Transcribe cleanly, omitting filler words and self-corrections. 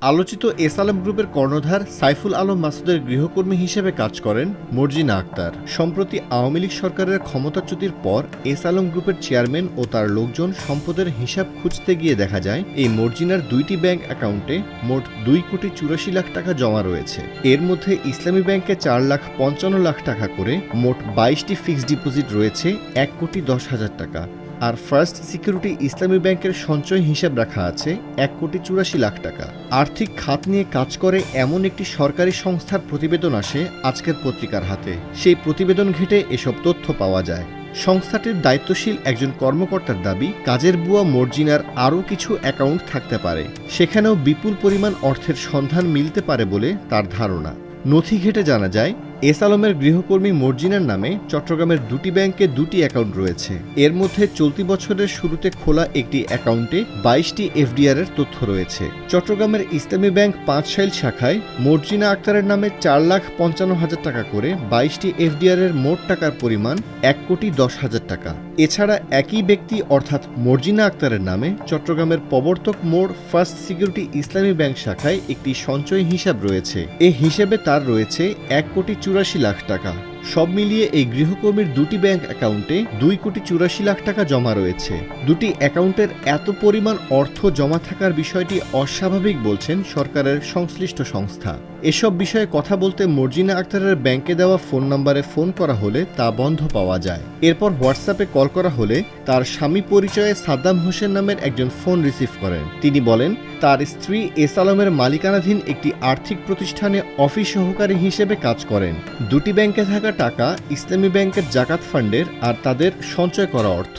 আলোচিত এস আলম গ্রুপের কর্ণধার সাইফুল আলম মাসুদের গৃহকর্মী হিসেবে কাজ করেন মর্জিনা আক্তার। সম্প্রতি আওয়ামী লীগ সরকারের ক্ষমতাচ্যুতির পর এস আলম গ্রুপের চেয়ারম্যান ও তার লোকজন সম্পদের হিসাব খুঁজতে গিয়ে দেখা যায় এই মর্জিনার 2টি ব্যাংক অ্যাকাউন্টে মোট 2,84,00,000 টাকা জমা রয়েছে। এর মধ্যে ইসলামী ব্যাংকে 4,55,00,000 টাকা করে মোট 22টি ফিক্সড ডিপোজিট রয়েছে 1,10,00,000 টাকা। আর ফার্স্ট সিকিউরিটি ইসলামী ব্যাংকের সঞ্চয় হিসাব রাখা আছে 1,84,00,000 টাকা। আর্থিক খাত নিয়ে কাজ করে এমন একটি সরকারি সংস্থার প্রতিবেদন আসে আজকের পত্রিকার হাতে। সেই প্রতিবেদন ঘেঁটে এসব তথ্য পাওয়া যায়। সংস্থাটির দায়িত্বশীল একজন কর্মকর্তার দাবি, কাজের বুয়া মর্জিনার আরও কিছু অ্যাকাউন্ট থাকতে পারে, সেখানেও বিপুল পরিমাণ অর্থের সন্ধান মিলতে পারে বলে তার ধারণা। নথি ঘেঁটে জানা যায়, এস আলমের গৃহকর্মী মর্জিনার নামে চট্টগ্রামের 2টি ব্যাংকে 2টি অ্যাকাউন্ট রয়েছে। এর মধ্যে চলতি বছরের শুরুতে খোলা একটি অ্যাকাউন্টে 22টি এফডিআর এর তথ্য রয়েছে। চট্টগ্রামের ইসলামী ব্যাংক 5 শাইল শাখায় মর্জিনা আক্তারের নামে 4,55,000 টাকা করে 22টি এফডিআর এর মোট টাকার পরিমাণ 1,10,00,000 টাকা। এছাড়া একই ব্যক্তি অর্থাৎ মর্জিনা আক্তারের নামে চট্টগ্রামের প্রবর্তক মোড় ফার্স্ট সিকিউরিটি ইসলামী ব্যাংক শাখায় একটি সঞ্চয় হিসাব রয়েছে। এই হিসেবে তার রয়েছে 1,84,00,000 টাকা। সব মিলিয়ে এই গৃহকর্মীর 2টি ব্যাংক অ্যাকাউন্টে 2,84,00,000 টাকা জমা রয়েছে। 2টি অ্যাকাউন্টের এত পরিমাণ অর্থ জমা থাকার বিষয়টি অস্বাভাবিক বলছেন সরকারের সংশ্লিষ্ট সংস্থা। এসব বিষয়ে কথা বলতে মর্জিনা আক্তারের ব্যাংকে দেওয়া ফোন নম্বরে ফোন করা হলে তা বন্ধ পাওয়া যায়। এরপর হোয়াটসঅ্যাপে কল করা হলে তার স্বামী পরিচয়ে সাদ্দাম হোসেন নামের একজন ফোন রিসিভ করেন। তিনি বলেন, তার স্ত্রী এস আলমের মালিকানাধীন একটি আর্থিক প্রতিষ্ঠানে অফিস সহকারী হিসেবে কাজ করেন। 2টি ব্যাংকে থাকা টাকা ইসলামী ব্যাংকের জাকাত ফান্ডের আর তাদের সঞ্চয় করা অর্থ।